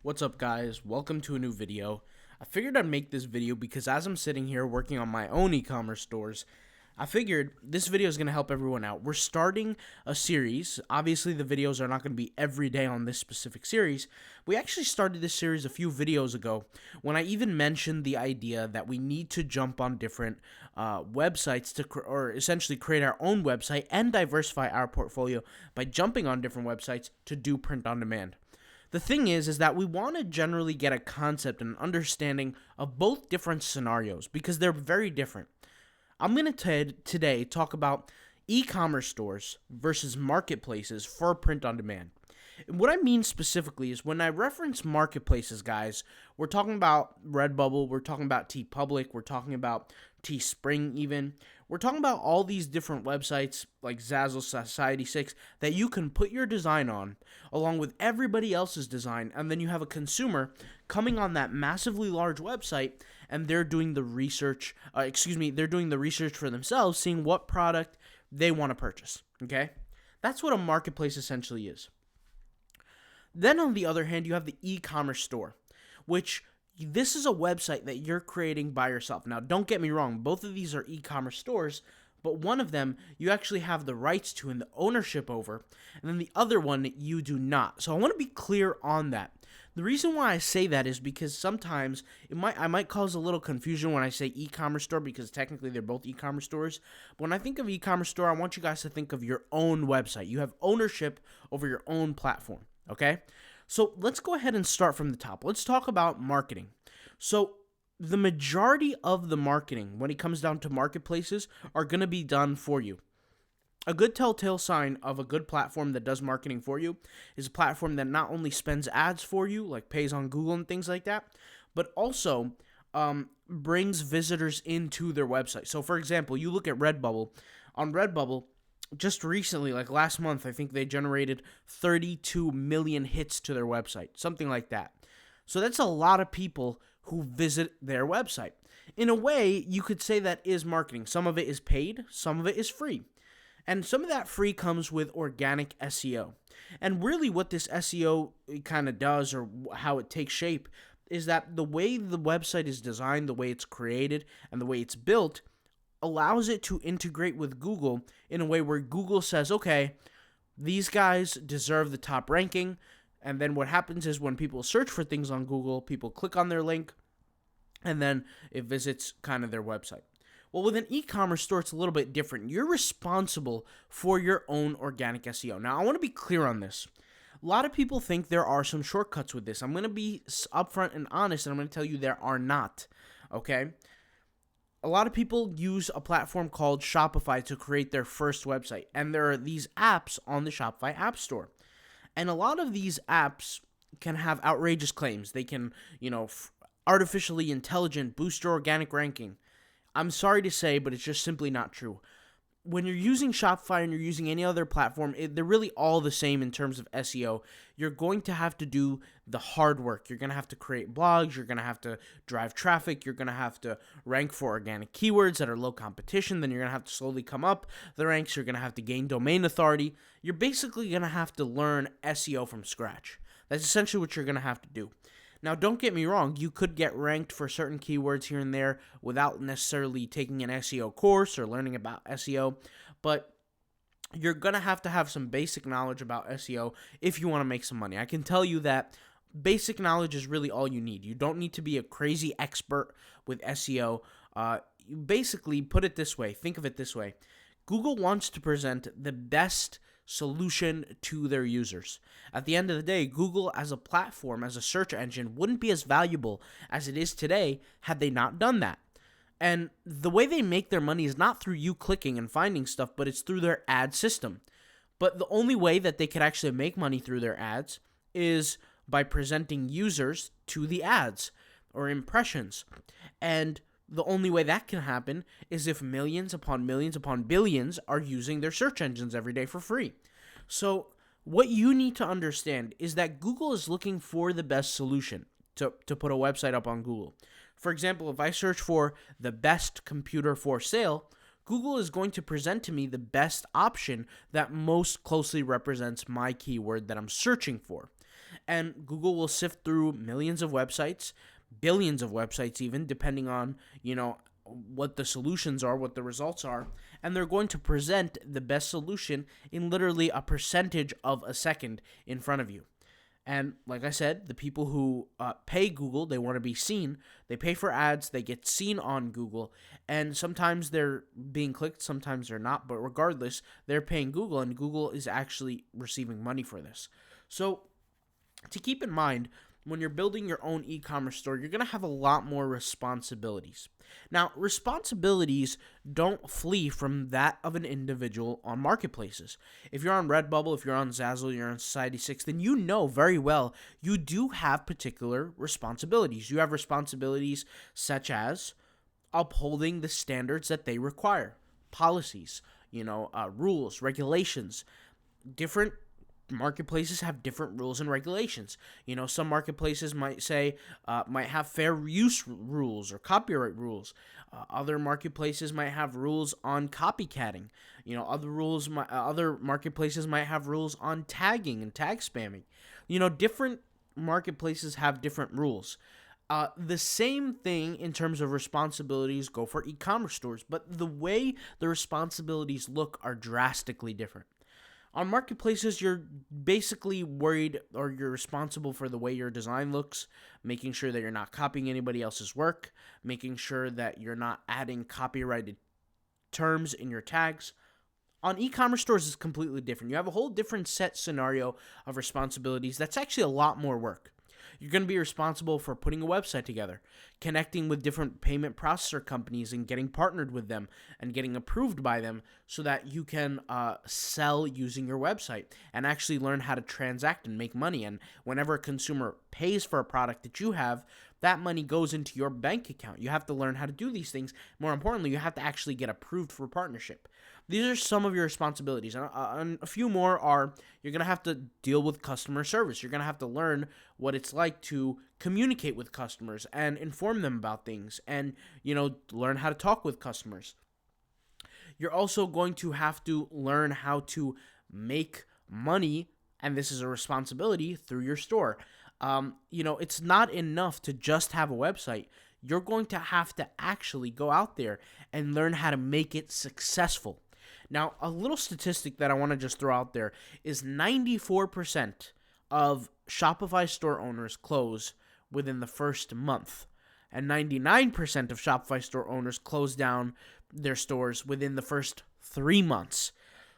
What's up, guys? Welcome to a new video. I figured I'd make this video because as I'm sitting here working on my own e-commerce stores, I figured this video is going to help everyone out. We're starting a series. Obviously, the videos are not going to be every day on this specific series. We actually started this series a few videos ago when I even mentioned the idea that we need to jump on different websites or essentially create our own website and diversify our portfolio by jumping on different websites to do print on demand. The thing is that we want to generally get a concept and understanding of both different scenarios because they're very different. I'm going to today talk about e-commerce stores versus marketplaces for print on demand. And what I mean specifically is when I reference marketplaces, guys, we're talking about Redbubble, we're talking about TeePublic, we're talking about Teespring even. We're talking about all these different websites like Zazzle, Society6 that you can put your design on along with everybody else's design, and then you have a consumer coming on that massively large website and they're doing the research, they're doing the research for themselves, seeing what product they want to purchase, okay? That's what a marketplace essentially is. Then on the other hand, you have the e-commerce store, which this is a website that you're creating by yourself. Now, don't get me wrong, both of these are e-commerce stores, but one of them you actually have the rights to and the ownership over, and then the other one you do not. So I want to be clear on that. The reason why I say that is because sometimes I might cause a little confusion when I say e-commerce store because technically they're both e-commerce stores. But when I think of e-commerce store, I want you guys to think of your own website. You have ownership over your own platform, okay? So let's go ahead and start from the top. Let's talk about marketing. So the majority of the marketing when it comes down to marketplaces are going to be done for you. A good telltale sign of a good platform that does marketing for you is a platform that not only spends ads for you, like pays on Google and things like that, but also brings visitors into their website. So for example, you look at Redbubble. On Redbubble, just recently, like last month, I think they generated 32 million hits to their website, something like that. So that's a lot of people who visit their website. In a way, you could say that is marketing. Some of it is paid, some of it is free. And some of that free comes with organic SEO. And really what this SEO kind of does, or how it takes shape, is that the way the website is designed, the way it's created, and the way it's built allows it to integrate with Google in a way where Google says, okay, these guys deserve the top ranking. And then what happens is when people search for things on Google, people click on their link, and then it visits kind of their website. Well, with an e-commerce store, it's a little bit different. You're responsible for your own organic SEO. Now, I want to be clear on this. A lot of people think there are some shortcuts with this. I'm going to be upfront and honest, and I'm going to tell you there are not, okay? A lot of people use a platform called Shopify to create their first website, and there are these apps on the Shopify App Store. And a lot of these apps can have outrageous claims. They can, artificially intelligent boost your organic ranking. I'm sorry to say, but it's just simply not true. When you're using Shopify and you're using any other platform, they're really all the same in terms of SEO. You're going to have to do the hard work. You're going to have to create blogs. You're going to have to drive traffic. You're going to have to rank for organic keywords that are low competition. Then you're going to have to slowly come up the ranks. You're going to have to gain domain authority. You're basically going to have to learn SEO from scratch. That's essentially what you're going to have to do. Now, don't get me wrong, you could get ranked for certain keywords here and there without necessarily taking an SEO course or learning about SEO, but you're going to have some basic knowledge about SEO if you want to make some money. I can tell you that basic knowledge is really all you need. You don't need to be a crazy expert with SEO. You basically, put it this way, think of it this way. Google wants to present the best solution to their users. At the end of the day, Google as a platform, as a search engine, wouldn't be as valuable as it is today had they not done that. And the way they make their money is not through you clicking and finding stuff, but it's through their ad system. But the only way that they could actually make money through their ads is by presenting users to the ads or impressions. And the only way that can happen is if millions upon billions are using their search engines every day for free. So what you need to understand is that Google is looking for the best solution to put a website up on Google. For example, if I search for the best computer for sale, Google is going to present to me the best option that most closely represents my keyword that I'm searching for. And Google will sift through millions of websites, billions of websites even, depending on, what the solutions are, what the results are, and they're going to present the best solution in literally a percentage of a second in front of you. And like I said, the people who pay Google, they want to be seen. They pay for ads, they get seen on Google, and sometimes they're being clicked, sometimes they're not, but regardless, they're paying Google, and Google is actually receiving money for this. So, to keep in mind, when you're building your own e-commerce store, you're going to have a lot more responsibilities. Now, responsibilities don't flee from that of an individual on marketplaces. If you're on Redbubble, if you're on Zazzle, you're on Society6, then you know very well you do have particular responsibilities. You have responsibilities such as upholding the standards that they require, policies, rules, regulations. Different marketplaces have different rules and regulations. Some marketplaces might have fair use rules or copyright rules. Other marketplaces might have rules on copycatting. Other marketplaces might have rules on tagging and tag spamming. Different marketplaces have different rules. The same thing in terms of responsibilities go for e-commerce stores, but the way the responsibilities look are drastically different. On marketplaces, you're basically worried, or you're responsible for the way your design looks, making sure that you're not copying anybody else's work, making sure that you're not adding copyrighted terms in your tags. On e-commerce stores, it's completely different. You have a whole different set scenario of responsibilities. That's actually a lot more work. You're going to be responsible for putting a website together, connecting with different payment processor companies and getting partnered with them and getting approved by them so that you can sell using your website and actually learn how to transact and make money. And whenever a consumer pays for a product that you have, that money goes into your bank account. You have to learn how to do these things. More importantly, you have to actually get approved for partnership. These are some of your responsibilities. And a few more are you're going to have to deal with customer service. You're going to have to learn what it's like to communicate with customers and inform them about things and, learn how to talk with customers. You're also going to have to learn how to make money, and this is a responsibility, through your store. It's not enough to just have a website. You're going to have to actually go out there and learn how to make it successful. Now, a little statistic that I want to just throw out there is 94% of Shopify store owners close within the first month, and 99% of Shopify store owners close down their stores within the first 3 months.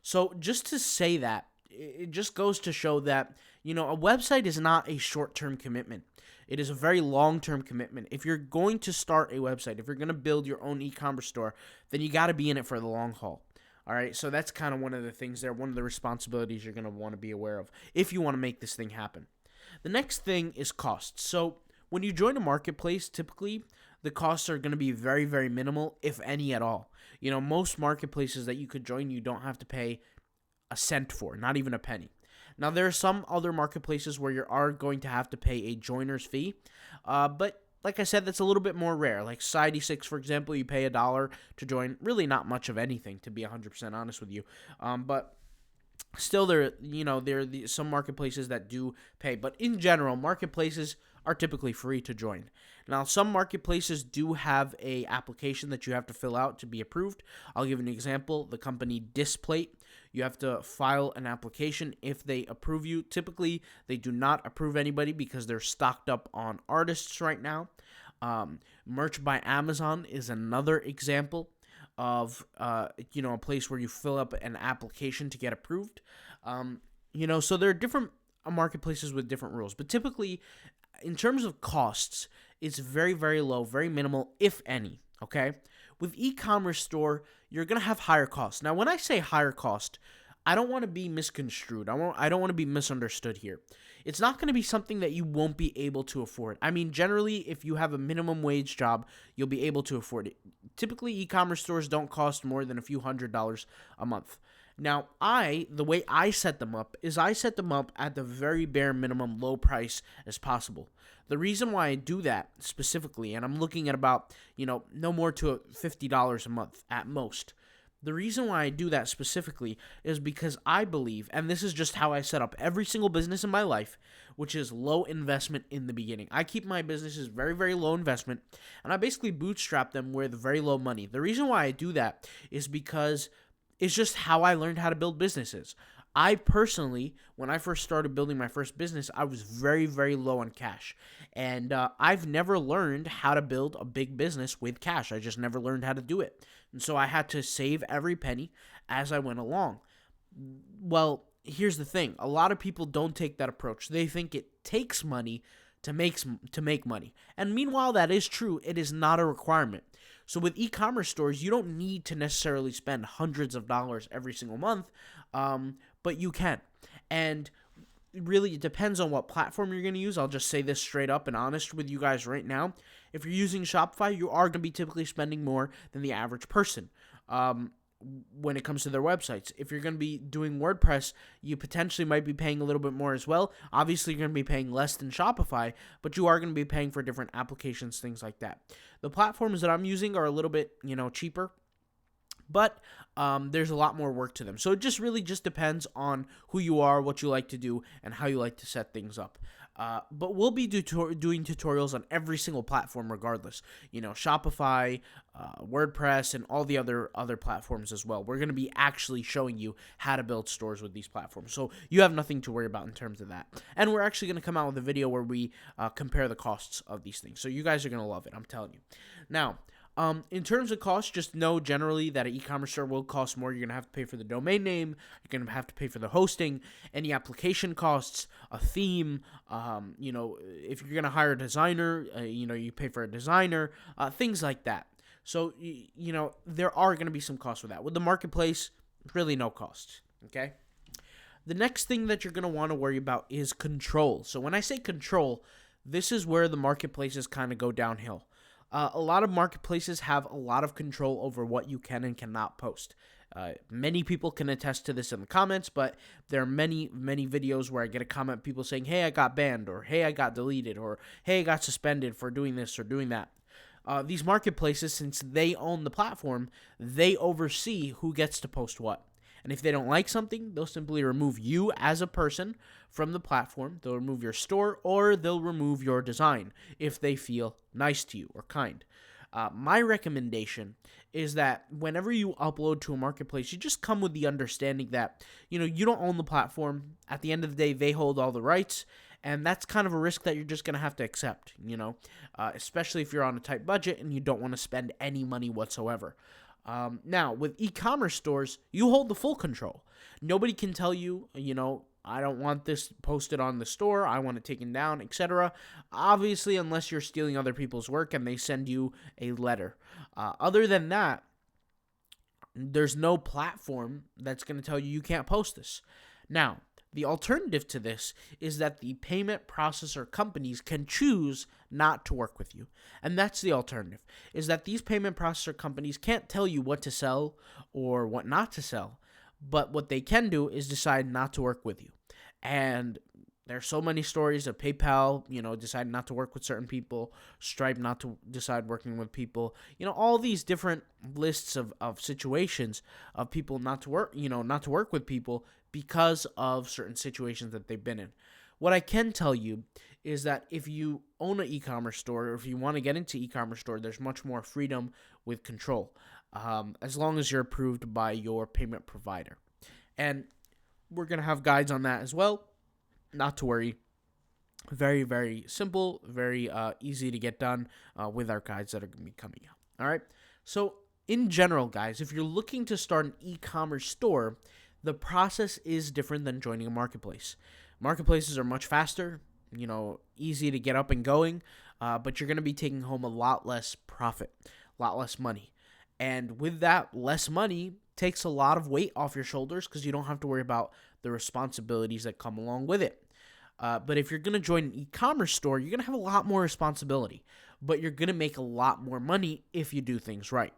So just to say that, it just goes to show that, a website is not a short-term commitment. It is a very long-term commitment. If you're going to start a website, if you're going to build your own e-commerce store, then you got to be in it for the long haul. All right, so that's kind of one of the things there, one of the responsibilities you're going to want to be aware of if you want to make this thing happen. The next thing is costs. So when you join a marketplace, typically the costs are going to be very, very minimal, if any at all. Most marketplaces that you could join, you don't have to pay a cent for, not even a penny. Now, there are some other marketplaces where you are going to have to pay a joiner's fee, but like I said, that's a little bit more rare. Like Society6, for example, you pay $1 to join. Really not much of anything, to be 100% honest with you. But still, there are some marketplaces that do pay. But in general, marketplaces are typically free to join. Now, some marketplaces do have a application that you have to fill out to be approved. I'll give an example. The company Displate. You have to file an application if they approve you. Typically, they do not approve anybody because they're stocked up on artists right now. Merch by Amazon is another example of a place where you fill up an application to get approved. So there are different marketplaces with different rules, but typically, in terms of costs, it's very, very low, very minimal, if any. Okay. With e-commerce store, you're going to have higher costs. Now, when I say higher cost, I don't want to be misconstrued. I don't want to be misunderstood here. It's not going to be something that you won't be able to afford. I mean, generally, if you have a minimum wage job, you'll be able to afford it. Typically, e-commerce stores don't cost more than a few $100s a month. Now, the way I set them up is I set them up at the very bare minimum low price as possible. The reason why I do that specifically, and I'm looking at about, no more to $50 a month at most. The reason why I do that specifically is because I believe, and this is just how I set up every single business in my life, which is low investment in the beginning. I keep my businesses very, very low investment, and I basically bootstrap them with very low money. The reason why I do that is because it's just how I learned how to build businesses. I personally, when I first started building my first business, I was very, very low on cash. And I've never learned how to build a big business with cash. I just never learned how to do it. And so I had to save every penny as I went along. Well, here's the thing. A lot of people don't take that approach. They think it takes money to make money. And meanwhile, that is true. It is not a requirement. So with e-commerce stores, you don't need to necessarily spend hundreds of dollars every single month, but you can. And really, it depends on what platform you're going to use. I'll just say this straight up and honest with you guys right now. If you're using Shopify, you are going to be typically spending more than the average person when it comes to their websites. If you're going to be doing WordPress, you potentially might be paying a little bit more as well. Obviously, you're going to be paying less than Shopify, but you are going to be paying for different applications, things like that. The platforms that I'm using are a little bit, cheaper, but there's a lot more work to them. So it just really just depends on who you are, what you like to do, and how you like to set things up. But we'll be doing tutorials on every single platform regardless. Shopify, WordPress, and all the other platforms as well. We're going to be actually showing you how to build stores with these platforms. So you have nothing to worry about in terms of that. And we're actually going to come out with a video where we compare the costs of these things. So you guys are going to love it, I'm telling you. Now, in terms of cost, just know generally that an e-commerce store will cost more. You're going to have to pay for the domain name. You're going to have to pay for the hosting, any application costs, a theme. If you're going to hire a designer, you pay for a designer, things like that. So, there are going to be some costs with that. With the marketplace, really no costs, okay? The next thing that you're going to want to worry about is control. So when I say control, this is where the marketplaces kind of go downhill. A lot of marketplaces have a lot of control over what you can and cannot post. Many people can attest to this in the comments, but there are many, many videos where I get a comment, people saying, hey, I got banned, or hey, I got deleted, or hey, I got suspended for doing this or doing that. These marketplaces, since they own the platform, they oversee who gets to post what. And if they don't like something, they'll simply remove you as a person from the platform. They'll remove your store, or they'll remove your design if they feel nice to you or kind. My recommendation is that whenever you upload to a marketplace, you just come with the understanding that, you don't own the platform. At the end of the day, they hold all the rights. And that's kind of a risk that you're just going to have to accept, especially if you're on a tight budget and you don't want to spend any money whatsoever. Now, with e-commerce stores, you hold the full control. Nobody can tell you, I don't want this posted on the store, I want it taken down, etc. Obviously, unless you're stealing other people's work and they send you a letter. Other than that, there's no platform that's going to tell you can't post this. Now, the alternative to this is that the payment processor companies can choose not to work with you. And that's the alternative, is that these payment processor companies can't tell you what to sell or what not to sell, but what they can do is decide not to work with you. And there's so many stories of PayPal, deciding not to work with certain people, Stripe not to decide working with people, all these different lists of situations of people not to work with people because of certain situations that they've been in. What I can tell you is that if you own an e-commerce store, or if you want to get into e-commerce store, there's much more freedom with control, as long as you're approved by your payment provider. And we're going to have guides on that as well. Not to worry. Very, very simple, very easy to get done with our guides that are going to be coming out. All right. So in general, guys, if you're looking to start an e-commerce store, the process is different than joining a marketplace. Marketplaces are much faster, easy to get up and going, but you're going to be taking home a lot less profit, a lot less money. And with that less money takes a lot of weight off your shoulders because you don't have to worry about the responsibilities that come along with it. But if you're going to join an e-commerce store, you're going to have a lot more responsibility, but you're going to make a lot more money if you do things right.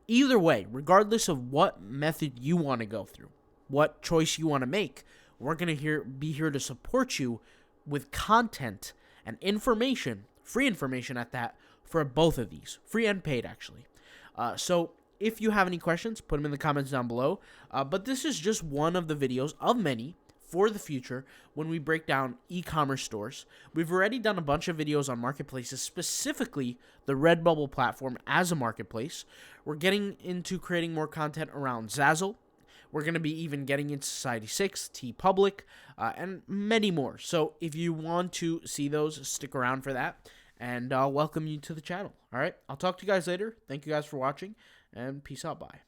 Either way, regardless of what method you want to go through, what choice you want to make, we're going to be here to support you with content and information, free information at that, for both of these, free and paid actually. So If you have any questions, put them in the comments down below. But this is just one of the videos of many for the future when we break down e-commerce stores. We've already done a bunch of videos on marketplaces, specifically the Redbubble platform as a marketplace. We're getting into creating more content around Zazzle. We're going to be even getting into Society6, TeePublic, and many more. So if you want to see those, stick around for that, and I'll welcome you to the channel. All right, I'll talk to you guys later. Thank you guys for watching, and peace out. Bye.